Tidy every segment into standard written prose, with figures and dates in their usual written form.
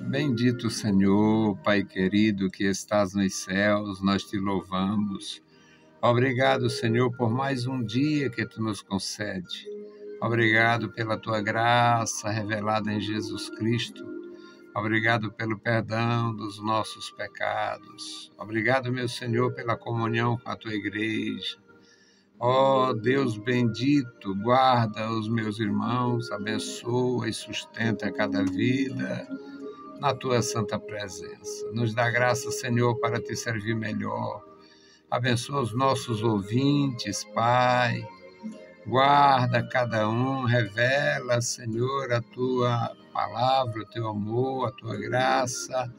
Bendito Senhor, Pai querido que estás nos céus, nós te louvamos. Obrigado, Senhor, por mais um dia que tu nos concede. Obrigado pela tua graça revelada em Jesus Cristo. Obrigado pelo perdão dos nossos pecados. Obrigado, meu Senhor, pela comunhão com a tua igreja. Ó Deus bendito, guarda os meus irmãos, abençoa e sustenta cada vida na tua santa presença. Nos dá graça, Senhor, para te servir melhor. Abençoa os nossos ouvintes, Pai. Guarda cada um, revela, Senhor, a tua palavra, o teu amor, a tua graça,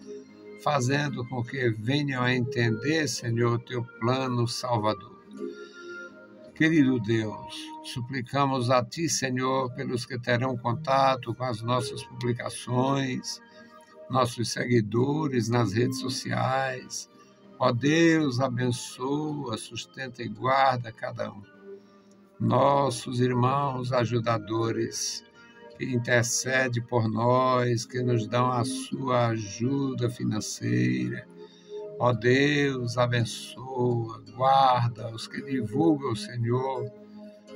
fazendo com que venham a entender, Senhor, o teu plano salvador. Querido Deus, suplicamos a Ti, Senhor, pelos que terão contato com as nossas publicações, nossos seguidores nas redes sociais. Ó Deus, abençoa, sustenta e guarda cada um. Nossos irmãos ajudadores, que intercedem por nós, que nos dão a sua ajuda financeira. Ó Deus, abençoa, guarda os que divulgam, Senhor,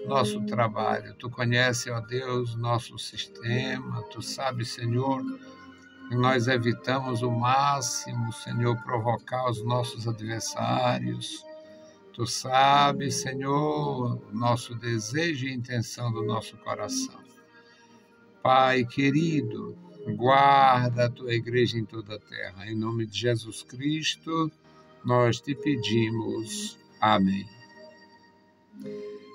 nosso trabalho. Tu conheces, ó Deus, nosso sistema. Tu sabes, Senhor, que nós evitamos o máximo, Senhor, provocar os nossos adversários. Tu sabes, Senhor, nosso desejo e intenção do nosso coração. Pai querido, guarda a tua igreja em toda a terra. Em nome de Jesus Cristo, nós te pedimos. Amém.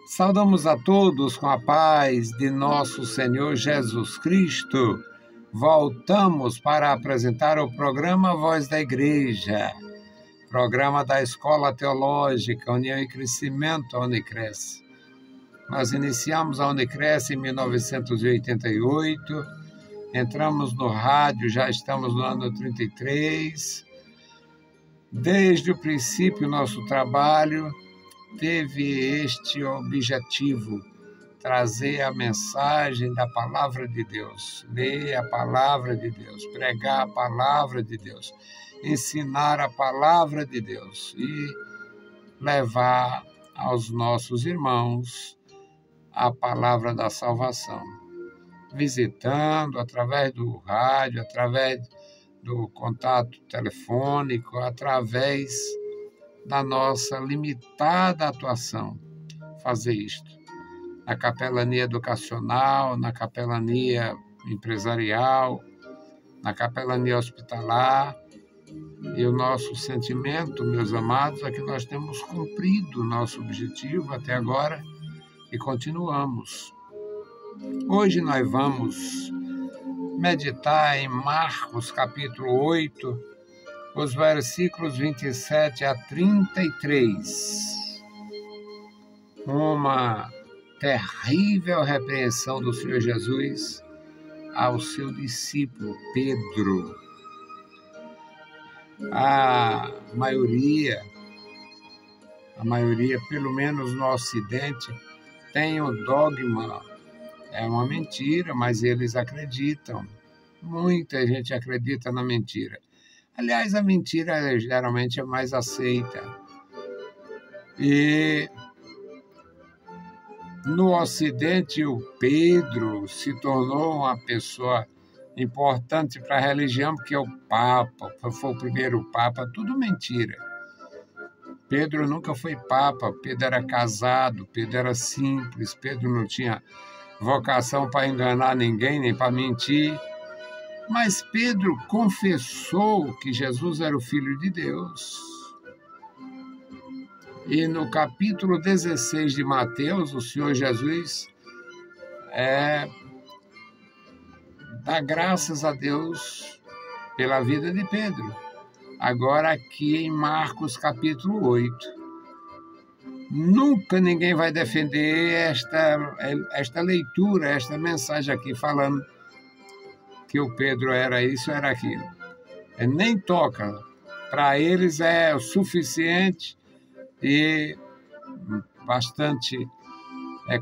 Saudamos a todos com a paz de nosso Senhor Jesus Cristo. Voltamos para apresentar o programa Voz da Igreja, programa da Escola Teológica União e Crescimento, a Unicres. Nós iniciamos a Unicres em 1988, entramos no rádio, já estamos no ano 33. Desde o princípio, nosso trabalho teve este objetivo: trazer a mensagem da palavra de Deus, ler a palavra de Deus, pregar a palavra de Deus, ensinar a palavra de Deus e levar aos nossos irmãos a palavra da salvação, visitando através do rádio, através do contato telefônico, através da nossa limitada atuação, fazer isto. Na capelania educacional, na capelania empresarial, na capelania hospitalar. E o nosso sentimento, meus amados, é que nós temos cumprido o nosso objetivo até agora e continuamos. Hoje nós vamos meditar em Marcos, capítulo 8, os versículos 27 a 33. Uma terrível repreensão do Senhor Jesus ao seu discípulo Pedro. A maioria, pelo menos no Ocidente, tem o dogma, é uma mentira, mas eles acreditam. Muita gente acredita na mentira. Aliás, a mentira geralmente é mais aceita. E no Ocidente, o Pedro se tornou uma pessoa importante para a religião, porque o Papa, foi o primeiro Papa, tudo mentira. Pedro nunca foi Papa, Pedro era casado, Pedro era simples, Pedro não tinha vocação para enganar ninguém, nem para mentir. Mas Pedro confessou que Jesus era o Filho de Deus. E no capítulo 16 de Mateus, o Senhor Jesus dá graças a Deus pela vida de Pedro. Agora aqui em Marcos capítulo 8. Nunca ninguém vai defender esta leitura, esta mensagem aqui, falando que o Pedro era isso, era aquilo. Nem toca. Para eles é o suficiente e bastante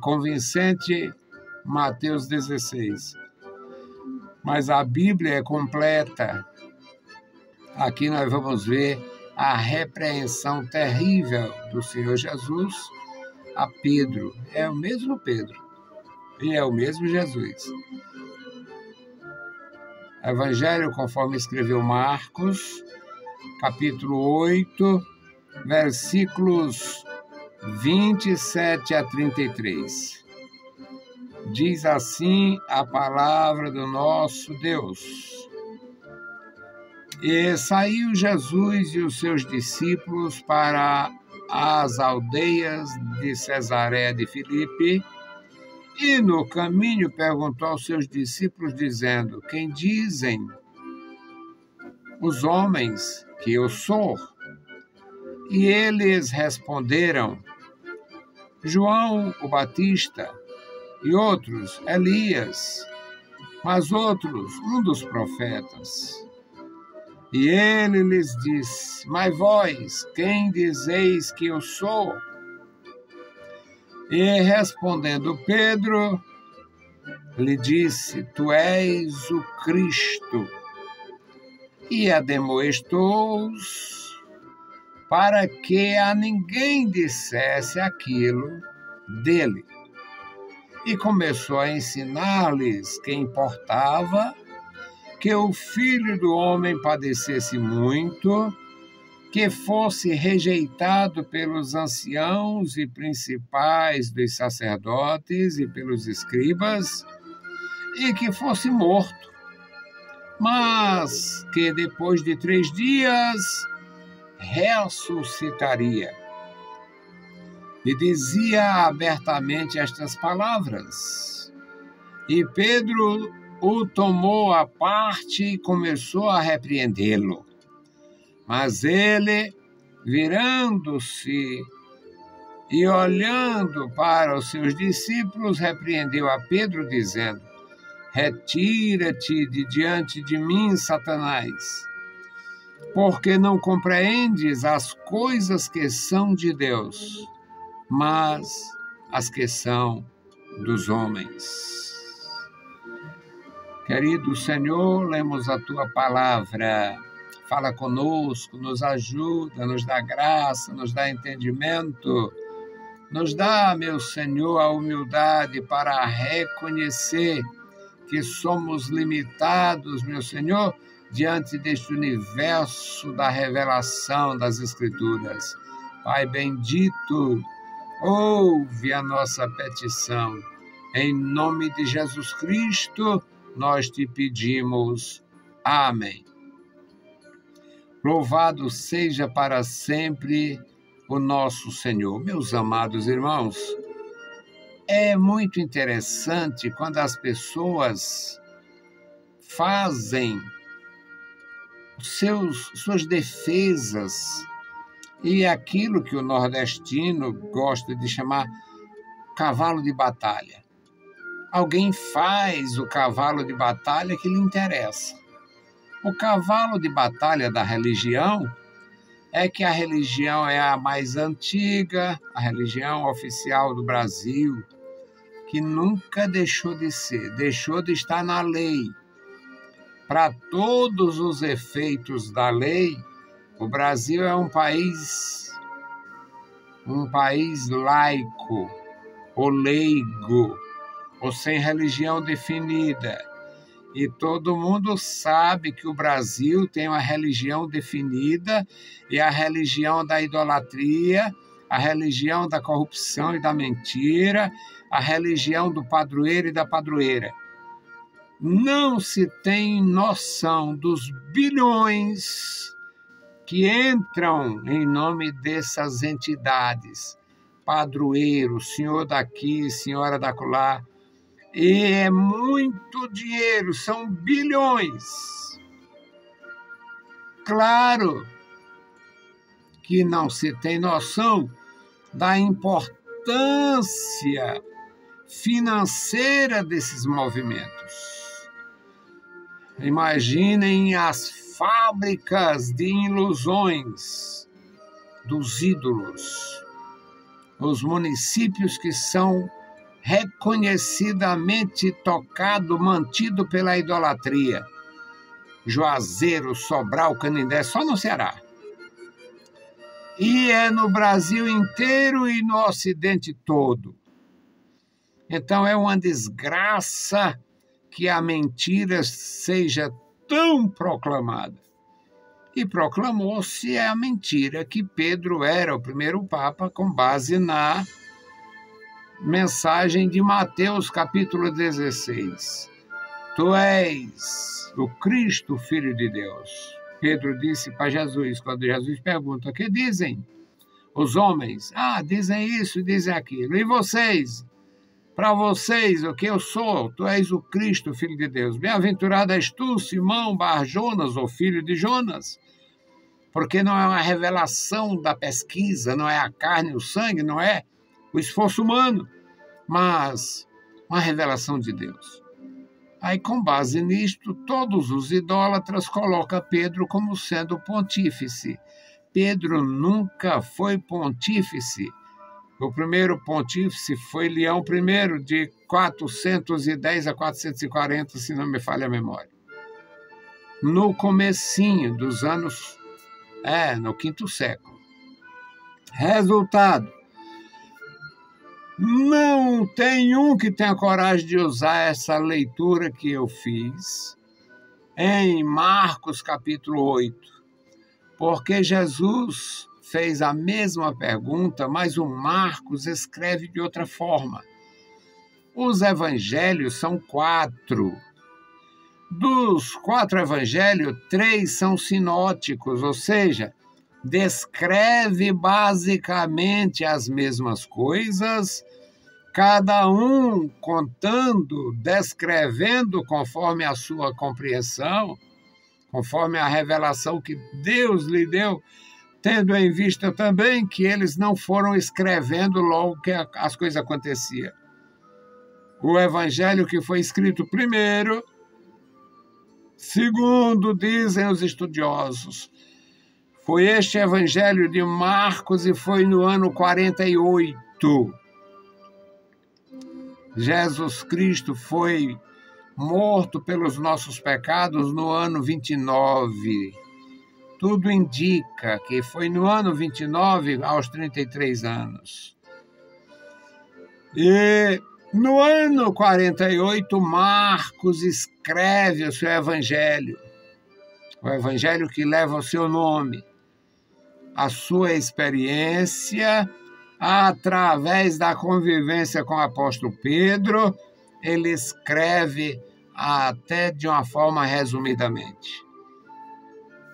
convincente Mateus 16. mas a Bíblia é completa. Aqui nós vamos ver a repreensão terrível do Senhor Jesus a Pedro. É o mesmo Pedro e é o mesmo Jesus. Evangelho conforme escreveu Marcos, capítulo 8, versículos 27 a 33. Diz assim a palavra do nosso Deus. E saiu Jesus e os seus discípulos para as aldeias de Cesareia de Filipe, e no caminho perguntou aos seus discípulos, dizendo: Quem dizem os homens que eu sou? E eles responderam: João o Batista, e outros, Elias, mas outros, um dos profetas. E ele lhes disse: Mas vós, quem dizeis que eu sou? E respondendo Pedro, lhe disse: Tu és o Cristo. E admoestou-os para que a ninguém dissesse aquilo dele. E começou a ensinar-lhes que importava que o Filho do Homem padecesse muito, que fosse rejeitado pelos anciãos e principais dos sacerdotes e pelos escribas, e que fosse morto, mas que depois de 3 dias ressuscitaria. E dizia abertamente estas palavras. E Pedro o tomou à parte e começou a repreendê-lo. Mas ele, virando-se e olhando para os seus discípulos, repreendeu a Pedro, dizendo: Retira-te de diante de mim, Satanás, porque não compreendes as coisas que são de Deus, mas as que são dos homens. Querido Senhor, lemos a Tua palavra. Fala conosco, nos ajuda, nos dá graça, nos dá entendimento. Nos dá, meu Senhor, a humildade para reconhecer que somos limitados, meu Senhor, diante deste universo da revelação das Escrituras. Pai bendito, ouve a nossa petição. Em nome de Jesus Cristo, nós te pedimos. Amém. Louvado seja para sempre o nosso Senhor. Meus amados irmãos, é muito interessante quando as pessoas fazem suas defesas e aquilo que o nordestino gosta de chamar cavalo de batalha. Alguém faz o cavalo de batalha que lhe interessa. O cavalo de batalha da religião é que a religião é a mais antiga, a religião oficial do Brasil, que nunca deixou de ser, deixou de estar na lei. Para todos os efeitos da lei, o Brasil é um país laico, ou leigo, ou sem religião definida. E todo mundo sabe que o Brasil tem uma religião definida, e a religião da idolatria, a religião da corrupção e da mentira, a religião do padroeiro e da padroeira. Não se tem noção dos bilhões que entram em nome dessas entidades. Padroeiro, senhor daqui, senhora dacolá. E é muito dinheiro, são bilhões. Claro que não se tem noção da importância financeira desses movimentos. Imaginem as fábricas de ilusões dos ídolos, os municípios que são reconhecidamente tocado, mantido pela idolatria. Juazeiro, Sobral, Canindé, só no Ceará. E é no Brasil inteiro e no Ocidente todo. Então é uma desgraça que a mentira seja tão proclamada. E proclamou-se a mentira que Pedro era o primeiro Papa com base na mensagem de Mateus, capítulo 16. Tu és o Cristo, Filho de Deus. Pedro disse para Jesus, quando Jesus pergunta, o que dizem os homens? Dizem isso, dizem aquilo. E vocês? Para vocês, o que eu sou? Tu és o Cristo, Filho de Deus. Bem-aventurado és tu, Simão Bar-Jonas, ou filho de Jonas. Porque não é uma revelação da pesquisa, não é a carne e o sangue, não é o esforço humano, mas uma revelação de Deus. Aí, com base nisto, todos os idólatras colocam Pedro como sendo pontífice. Pedro nunca foi pontífice. O primeiro pontífice foi Leão I, de 410 a 440, se não me falha a memória. No comecinho dos anos, no quinto século. Resultado, não tem um que tenha coragem de usar essa leitura que eu fiz em Marcos capítulo 8, porque Jesus fez a mesma pergunta, mas o Marcos escreve de outra forma. Os evangelhos são 4. Dos 4 evangelhos, 3 são sinóticos, ou seja, descreve basicamente as mesmas coisas, cada um contando, descrevendo conforme a sua compreensão, conforme a revelação que Deus lhe deu, tendo em vista também que eles não foram escrevendo logo que as coisas aconteciam. O evangelho que foi escrito primeiro, segundo dizem os estudiosos, foi este evangelho de Marcos e foi no ano 48. Jesus Cristo foi morto pelos nossos pecados no ano 29. Tudo indica que foi no ano 29, aos 33 anos. E no ano 48, Marcos escreve o seu evangelho, o evangelho que leva o seu nome. A sua experiência, através da convivência com o apóstolo Pedro, ele escreve até de uma forma resumidamente.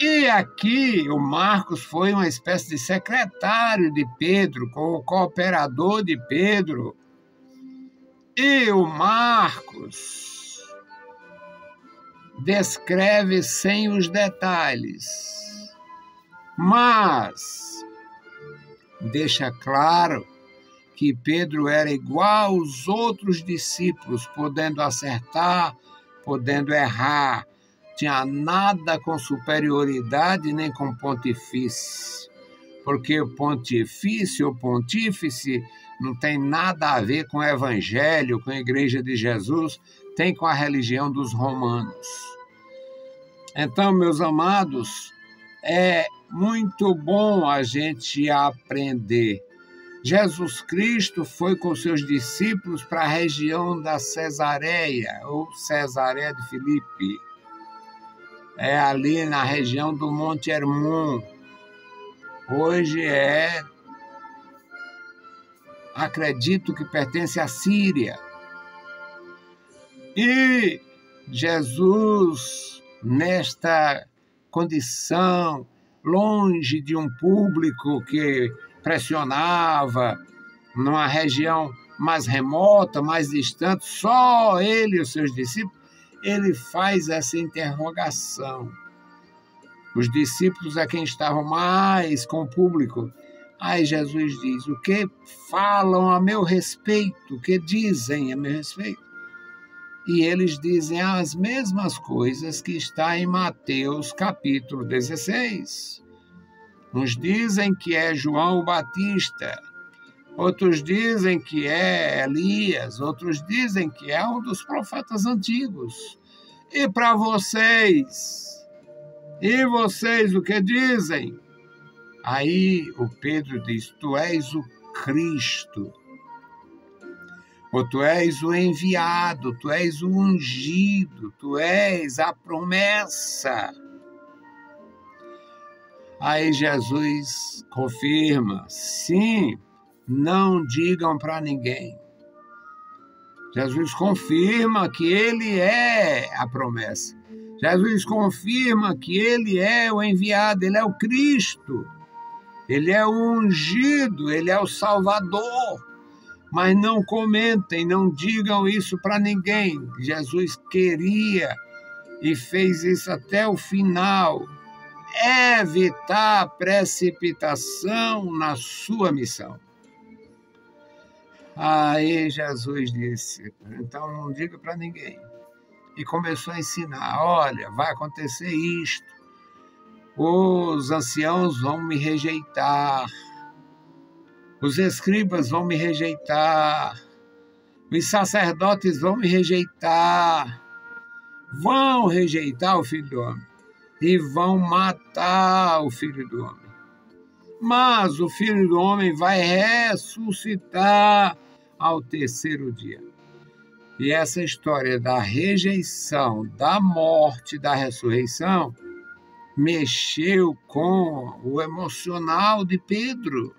E aqui o Marcos foi uma espécie de secretário de Pedro, com o cooperador de Pedro. E o Marcos descreve sem os detalhes, mas deixa claro que Pedro era igual aos outros discípulos, podendo acertar, podendo errar. Tinha nada com superioridade nem com pontifício, porque o pontifício ou pontífice não tem nada a ver com o evangelho, com a igreja de Jesus, tem com a religião dos romanos. Então, meus amados, é muito bom a gente aprender. Jesus Cristo foi com seus discípulos para a região da Cesareia, ou Cesareia de Filipe. É ali na região do Monte Hermon. Hoje acredito que pertence à Síria. E Jesus, nesta condição, longe de um público que pressionava, numa região mais remota, mais distante, só ele e os seus discípulos, ele faz essa interrogação. Os discípulos é quem estavam mais com o público. Aí Jesus diz, o que falam a meu respeito? O que dizem a meu respeito? E eles dizem as mesmas coisas que está em Mateus capítulo 16. Uns dizem que é João o Batista, outros dizem que é Elias, outros dizem que é um dos profetas antigos. E para vocês? E vocês o que dizem? Aí o Pedro diz: tu és o Cristo, ou tu és o enviado, tu és o ungido, tu és a promessa. Aí Jesus confirma: sim, não digam para ninguém. Jesus confirma que ele é a promessa. Jesus confirma que ele é o enviado, ele é o Cristo, ele é o ungido, ele é o Salvador. Mas não comentem, não digam isso para ninguém. Jesus queria e fez isso até o final. Evitar precipitação na sua missão. Aí Jesus disse: então não diga para ninguém. E começou a ensinar: olha, vai acontecer isto. Os anciãos vão me rejeitar. Os escribas vão me rejeitar. Os sacerdotes vão me rejeitar. Vão rejeitar o Filho do Homem. E vão matar o Filho do Homem. Mas o Filho do Homem vai ressuscitar ao terceiro dia. E essa história da rejeição, da morte, da ressurreição, mexeu com o emocional de Pedro.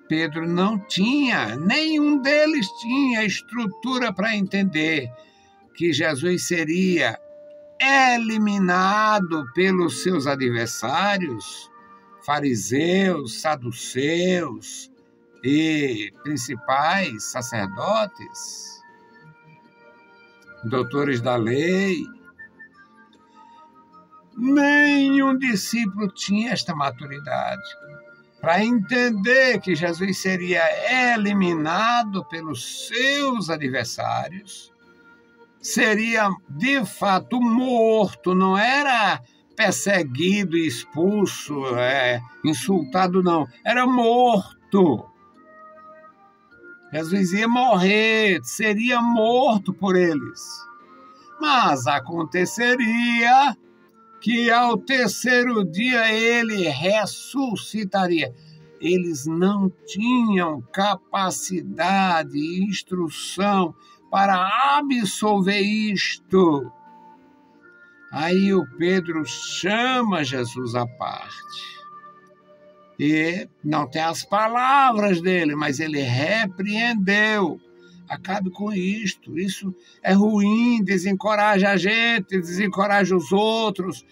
Pedro não tinha, nenhum deles tinha estrutura para entender que Jesus seria eliminado pelos seus adversários, fariseus, saduceus e principais sacerdotes, doutores da lei. Nenhum discípulo tinha esta maturidade para entender que Jesus seria eliminado pelos seus adversários, seria de fato morto, não era perseguido, expulso, insultado, não, era morto. Jesus ia morrer, seria morto por eles. Mas aconteceria que ao terceiro dia ele ressuscitaria. Eles não tinham capacidade e instrução para absolver isto. Aí o Pedro chama Jesus à parte. E não tem as palavras dele, mas ele repreendeu. Acabe com isto, isso é ruim, desencoraja a gente, desencoraja os outros.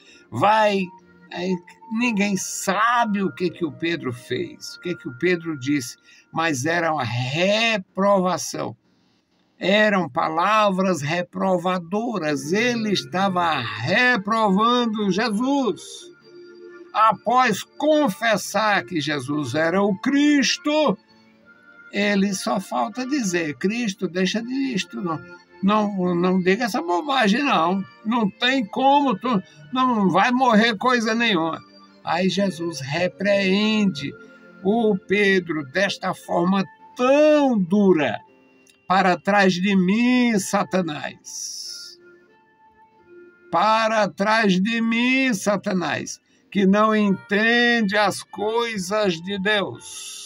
Ninguém sabe o que o Pedro fez, o que o Pedro disse, mas era uma reprovação. Eram palavras reprovadoras, ele estava reprovando Jesus. Após confessar que Jesus era o Cristo, ele só falta dizer: Cristo, deixa disto, não diga essa bobagem, não. Não tem como, tu não vai morrer coisa nenhuma. Aí Jesus repreende o Pedro desta forma tão dura: para trás de mim, Satanás. Para trás de mim, Satanás, que não entende as coisas de Deus.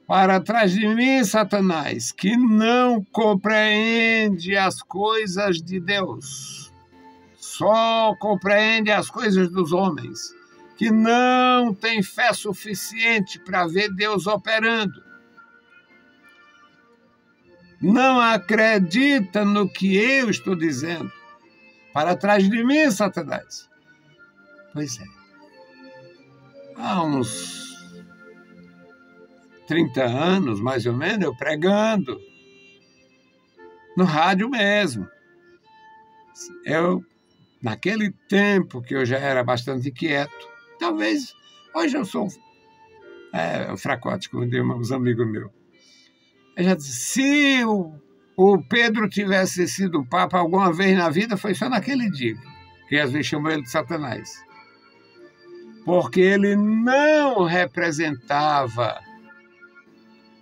Para trás de mim, Satanás, que não compreende as coisas de Deus. Só compreende as coisas dos homens, que não tem fé suficiente para ver Deus operando. Não acredita no que eu estou dizendo. Para trás de mim, Satanás. Pois é. Há uns 30 anos, mais ou menos, eu pregando. No rádio mesmo. Naquele tempo que eu já era bastante inquieto, talvez hoje eu sou fracote, como dizem uns amigos meus. Eu já disse: se o Pedro tivesse sido Papa alguma vez na vida, foi só naquele dia que Jesus chamou ele de Satanás. porque ele não representava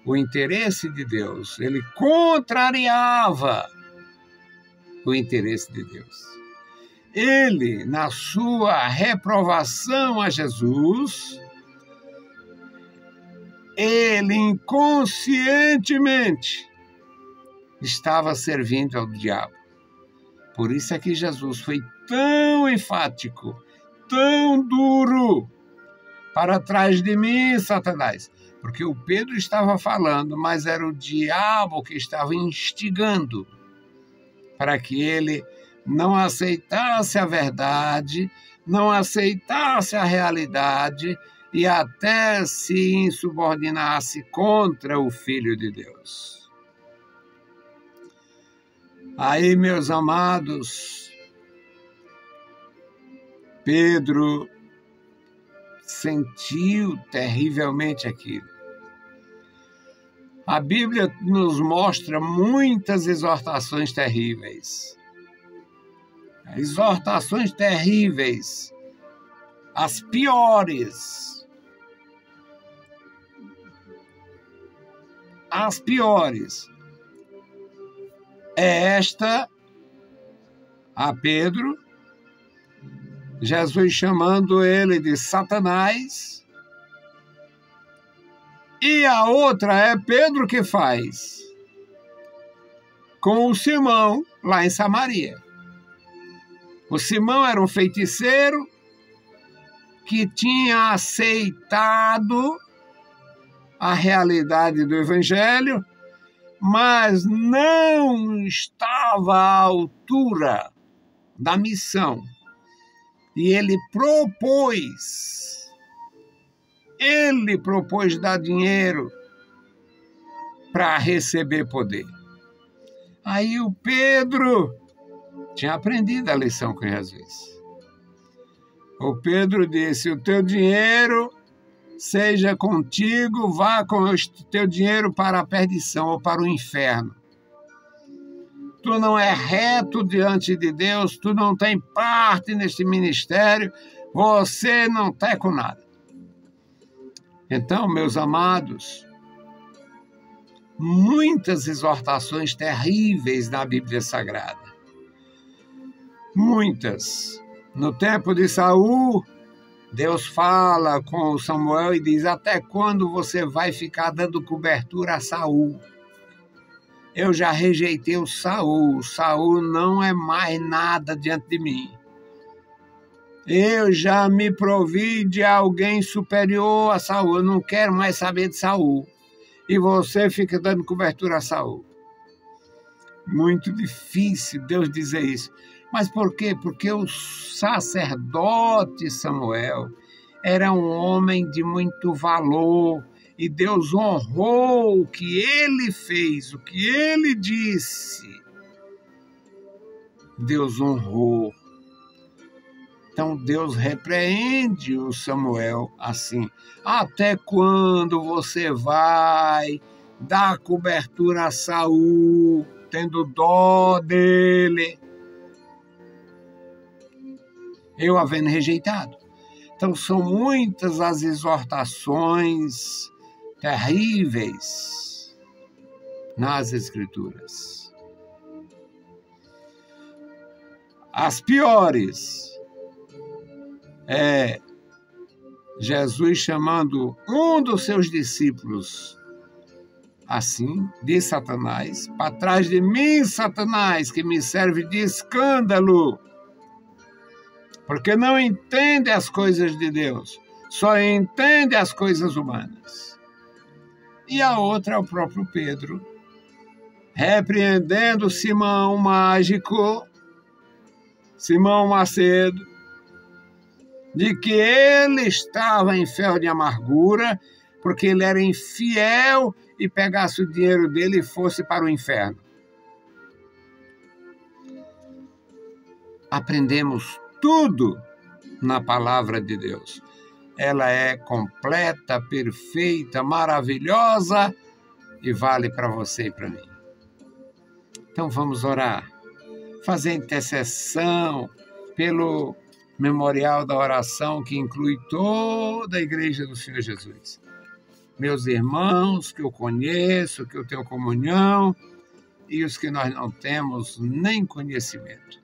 o interesse de Deus, ele contrariava o interesse de Deus. Ele, na sua reprovação a Jesus, ele inconscientemente estava servindo ao diabo. Por isso é que Jesus foi tão enfático, tão duro: para trás de mim, Satanás. Porque o Pedro estava falando, mas era o diabo que estava instigando para que ele não aceitasse a verdade, não aceitasse a realidade e até se insubordinasse contra o Filho de Deus. Aí, meus amados, Pedro sentiu terrivelmente aquilo. A Bíblia nos mostra muitas exortações terríveis. Exortações terríveis, as piores. As piores. É esta a Pedro, Jesus chamando ele de Satanás, e a outra é Pedro que faz com o Simão lá em Samaria. O Simão era um feiticeiro que tinha aceitado a realidade do Evangelho, mas não estava à altura da missão. E ele propôs dar dinheiro para receber poder. Aí o Pedro tinha aprendido a lição com Jesus. O Pedro disse: o teu dinheiro seja contigo, vá com o teu dinheiro para a perdição ou para o inferno. Tu não é reto diante de Deus, tu não tem parte neste ministério, você não está com nada. Então, meus amados, muitas exortações terríveis na Bíblia Sagrada. Muitas. No tempo de Saul, Deus fala com Samuel e diz: até quando você vai ficar dando cobertura a Saul? Eu já rejeitei o Saul. Saul não é mais nada diante de mim. Eu já me provi de alguém superior a Saul. Eu não quero mais saber de Saul. E você fica dando cobertura a Saul. Muito difícil Deus dizer isso. Mas por quê? Porque o sacerdote Samuel era um homem de muito valor. E Deus honrou o que ele fez, o que ele disse. Deus honrou. Então Deus repreende o Samuel assim: até quando você vai dar cobertura a Saul, tendo dó dele? Eu havendo rejeitado. Então são muitas as exortações terríveis nas Escrituras. As piores é Jesus chamando um dos seus discípulos assim, de Satanás: para trás de mim, Satanás, que me serve de escândalo, porque não entende as coisas de Deus, só entende as coisas humanas. E a outra é o próprio Pedro, repreendendo Simão Mágico, Simão Macedo, de que ele estava em fel de amargura, porque ele era infiel e pegasse o dinheiro dele e fosse para o inferno. Aprendemos tudo na palavra de Deus. Ela é completa, perfeita, maravilhosa e vale para você e para mim. Então vamos orar, fazer intercessão pelo memorial da oração que inclui toda a Igreja do Senhor Jesus. Meus irmãos que eu conheço, que eu tenho comunhão, e os que nós não temos nem conhecimento.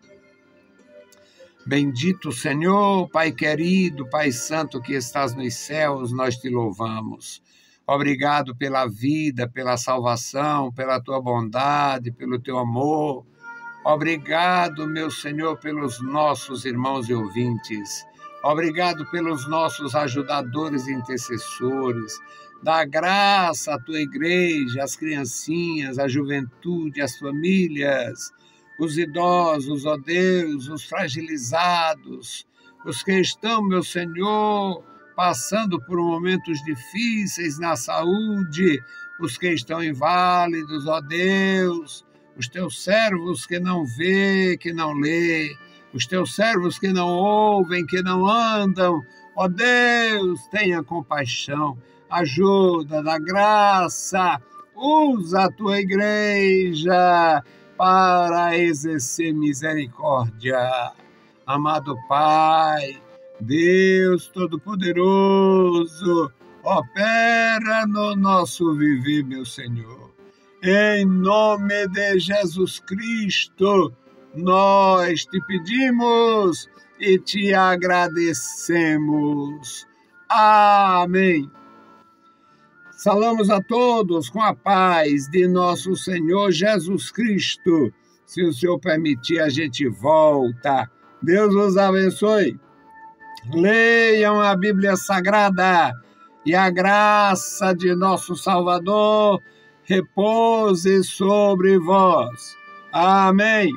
Bendito Senhor, Pai querido, Pai santo que estás nos céus, nós te louvamos. Obrigado pela vida, pela salvação, pela tua bondade, pelo teu amor. Obrigado, meu Senhor, pelos nossos irmãos e ouvintes. Obrigado pelos nossos ajudadores e intercessores. Dá graça à tua igreja, às criancinhas, à juventude, às famílias, os idosos, ó Deus, os fragilizados, os que estão, meu Senhor, passando por momentos difíceis na saúde, os que estão inválidos, ó Deus, os teus servos que não vê, que não lê, os teus servos que não ouvem, que não andam, ó Deus, tenha compaixão, ajuda, dá graça, usa a tua igreja para exercer misericórdia. Amado Pai, Deus Todo-Poderoso, opera no nosso viver, meu Senhor. Em nome de Jesus Cristo, nós te pedimos e te agradecemos. Amém. Salamos a todos com a paz de nosso Senhor Jesus Cristo. Se o Senhor permitir, a gente volta. Deus os abençoe. Leiam a Bíblia Sagrada e a graça de nosso Salvador repouse sobre vós. Amém.